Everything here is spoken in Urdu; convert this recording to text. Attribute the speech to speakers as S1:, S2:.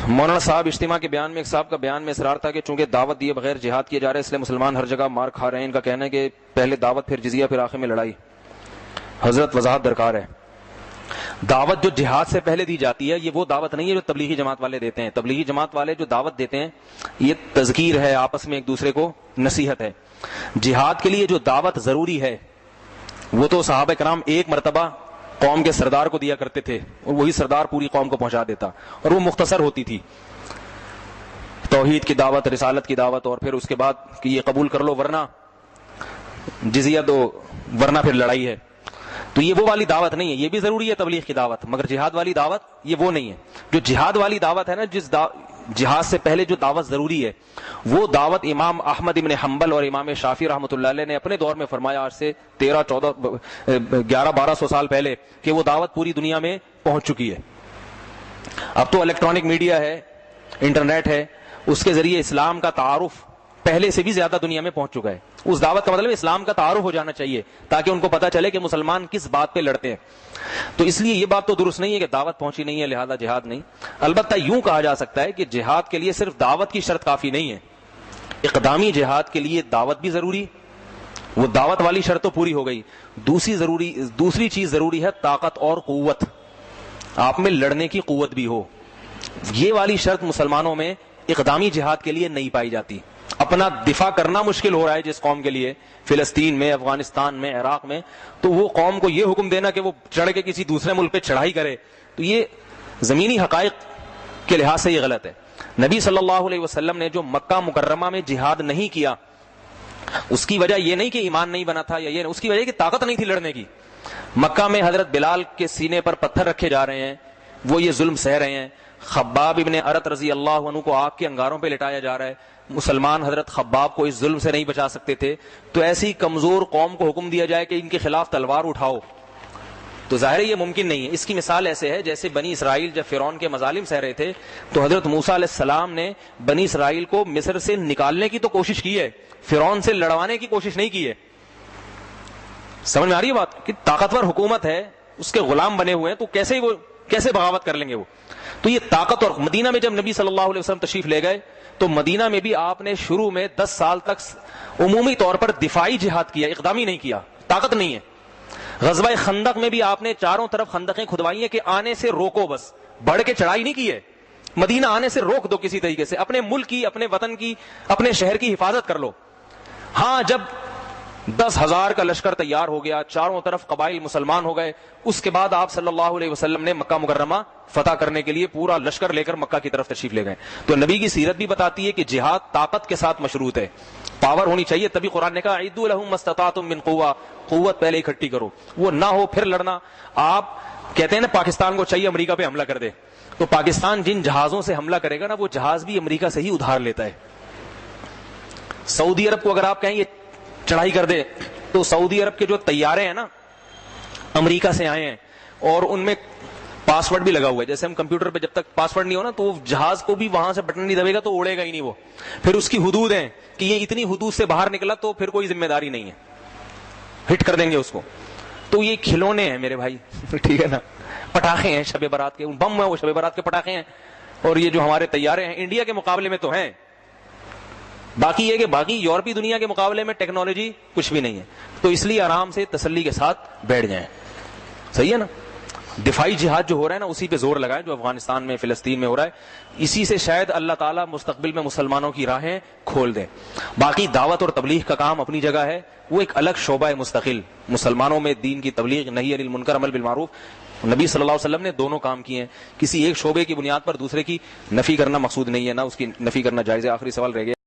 S1: مولانا صاحب اجتماع کے بیان میں ایک صاحب کا بیان میں اصرار تھا کہ چونکہ دعوت دیے بغیر جہاد کیا جا رہا ہے اس لیے مسلمان ہر جگہ مار کھا رہے ہیں. ان کا کہنا ہے کہ پہلے دعوت پھر جزیہ پھر آخر میں لڑائی. حضرت وضاحت درکار ہے. دعوت جو جہاد سے پہلے دی جاتی ہے یہ وہ دعوت نہیں ہے جو تبلیغی جماعت والے دیتے ہیں. تبلیغی جماعت والے جو دعوت دیتے ہیں یہ تذکیر ہے, آپس میں ایک دوسرے کو نصیحت ہے. جہاد کے لیے جو دعوت ضروری ہے وہ تو صحابہ کرام ایک مرتبہ قوم کے سردار کو دیا کرتے تھے اور وہی سردار پوری قوم کو پہنچا دیتا, اور وہ مختصر ہوتی تھی. توحید کی دعوت, رسالت کی دعوت, اور پھر اس کے بعد کہ یہ قبول کر لو ورنہ جزیہ دو ورنہ پھر لڑائی ہے. تو یہ وہ والی دعوت نہیں ہے. یہ بھی ضروری ہے تبلیغ کی دعوت, مگر جہاد والی دعوت یہ وہ نہیں ہے. جو جہاد والی دعوت ہے نا, جہاد سے پہلے جو دعوت ضروری ہے وہ دعوت امام احمد ابن حنبل اور امام شافعی رحمۃ اللہ علیہ نے اپنے دور میں فرمایا, آج سے 1100-1200 سال پہلے, کہ وہ دعوت پوری دنیا میں پہنچ چکی ہے. اب تو الیکٹرانک میڈیا ہے, انٹرنیٹ ہے, اس کے ذریعے اسلام کا تعارف پہلے سے بھی زیادہ دنیا میں پہنچ چکا ہے. اس دعوت کا مطلب اسلام کا تعارف ہو جانا چاہیے تاکہ ان کو پتہ چلے کہ مسلمان کس بات پہ لڑتے ہیں. تو اس لیے یہ بات تو درست نہیں ہے کہ دعوت پہنچی نہیں ہے لہذا جہاد نہیں. البتہ یوں کہا جا سکتا ہے کہ جہاد کے لیے صرف دعوت کی شرط کافی نہیں ہے, اقدامی جہاد کے لیے دعوت بھی ضروری. وہ دعوت والی شرط تو پوری ہو گئی. دوسری چیز ضروری ہے طاقت اور قوت, آپ میں لڑنے کی قوت بھی ہو. یہ والی شرط مسلمانوں میں اقدامی جہاد کے لیے نہیں پائی جاتی. اپنا دفاع کرنا مشکل ہو رہا ہے جس قوم کے لیے, فلسطین میں, افغانستان میں, عراق میں, تو وہ قوم کو یہ حکم دینا کہ وہ چڑھ کے کسی دوسرے ملک پہ چڑھائی کرے, تو یہ زمینی حقائق کے لحاظ سے یہ غلط ہے. نبی صلی اللہ علیہ وسلم نے جو مکہ مکرمہ میں جہاد نہیں کیا اس کی وجہ یہ نہیں کہ ایمان نہیں بنا تھا یا یہ, اس کی وجہ کہ طاقت نہیں تھی لڑنے کی. مکہ میں حضرت بلال کے سینے پر پتھر رکھے جا رہے ہیں, وہ یہ ظلم سہ رہے ہیں. خباب ابن ارت رضی اللہ عنہ کو آگ کے انگاروں پہ لٹایا جا رہا ہے. مسلمان حضرت خباب کو اس ظلم سے نہیں بچا سکتے تھے, تو ایسی کمزور قوم کو حکم دیا جائے کہ ان کے خلاف تلوار اٹھاؤ, تو ظاہر ہے یہ ممکن نہیں ہے. اس کی مثال ایسے ہے جیسے بنی اسرائیل جب فرعون کے مظالم سہ رہے تھے تو حضرت موسیٰ علیہ السلام نے بنی اسرائیل کو مصر سے نکالنے کی تو کوشش کی ہے, فرعون سے لڑوانے کی کوشش نہیں کی ہے. سمجھ میں آ رہی ہے بات, کہ طاقتور حکومت ہے, اس کے غلام بنے ہوئے ہیں, تو کیسے بغاوت کر لیں گے وہ. تو یہ طاقت. اور مدینہ میں جب نبی صلی اللہ علیہ وسلم تشریف لے گئے تو مدینہ میں بھی آپ نے شروع میں 10 سال تک عمومی طور پر دفاعی جہاد کیا, اقدامی نہیں کیا, طاقت نہیں ہے. غزوہ خندق میں بھی آپ نے چاروں طرف خندقیں کھدوائی ہیں کہ آنے سے روکو, بس بڑھ کے چڑھائی نہیں کی ہے. مدینہ آنے سے روک دو کسی طریقے سے, اپنے ملک کی, اپنے وطن کی, اپنے شہر کی حفاظت کر لو. ہاں جب 10,000 کا لشکر تیار ہو گیا, چاروں طرف قبائل مسلمان ہو گئے, اس کے بعد آپ صلی اللہ علیہ وسلم نے مکہ مکرمہ فتح کرنے کے لیے پورا لشکر لے کر مکہ کی طرف تشریف لے گئے. تو نبی کی سیرت بھی بتاتی ہے کہ جہاد طاقت کے ساتھ مشروط ہے, پاور ہونی چاہیے. تبھی قرآن نے کہا اعدوا لهم ما استطعتم من قوة, قوت پہلے اکٹھی کرو, وہ نہ ہو پھر لڑنا. آپ کہتے ہیں نا پاکستان کو چاہیے امریکہ پہ حملہ کر دے, تو پاکستان جن جہازوں سے حملہ کرے گا نا وہ جہاز بھی امریکہ سے ہی ادھار لیتا ہے. سعودی عرب کو اگر آپ کہیں یہ چڑھائی کر دے, تو سعودی عرب کے جو طیارے ہیں نا امریکہ سے آئے ہیں اور ان میں پاسورڈ بھی لگا ہوا ہے. جیسے ہم کمپیوٹر پہ جب تک پاسورڈ نہیں ہو نا تو وہ جہاز کو بھی وہاں سے بٹن نہیں دبے گا تو اڑے گا ہی نہیں. وہ پھر اس کی حدود ہیں کہ یہ اتنی حدود سے باہر نکلا تو پھر کوئی ذمہ داری نہیں ہے, ہٹ کر دیں گے اس کو. تو یہ کھلونے ہیں میرے بھائی, ٹھیک ہے نا, پٹاخے ہیں شب برات کے, بم ہیں وہ شب برات کے پٹاخے ہیں. اور یہ جو ہمارے طیارے ہیں انڈیا کے مقابلے میں تو ہیں, باقی یہ کہ باقی یورپی دنیا کے مقابلے میں ٹیکنالوجی کچھ بھی نہیں ہے. تو اس لیے آرام سے تسلی کے ساتھ بیٹھ جائیں, صحیح ہے نا. دفاعی جہاد جو ہو رہا ہے نا اسی پہ زور لگائیں جو افغانستان میں فلسطین میں ہو رہا ہے. اسی سے شاید اللہ تعالیٰ مستقبل میں مسلمانوں کی راہیں کھول دیں. باقی دعوت اور تبلیغ کا کام اپنی جگہ ہے, وہ ایک الگ شعبہ ہے مستقل. مسلمانوں میں دین کی تبلیغ, نہی عن المنکر, امر بالمعروف, نبی صلی اللہ علیہ وسلم نے دونوں کام کیے ہیں. کسی ایک شعبے کی بنیاد پر دوسرے کی نفی کرنا مقصود نہیں ہے, نہ اس کی نفی کرنا جائز ہے. آخری سوال رہ گیا.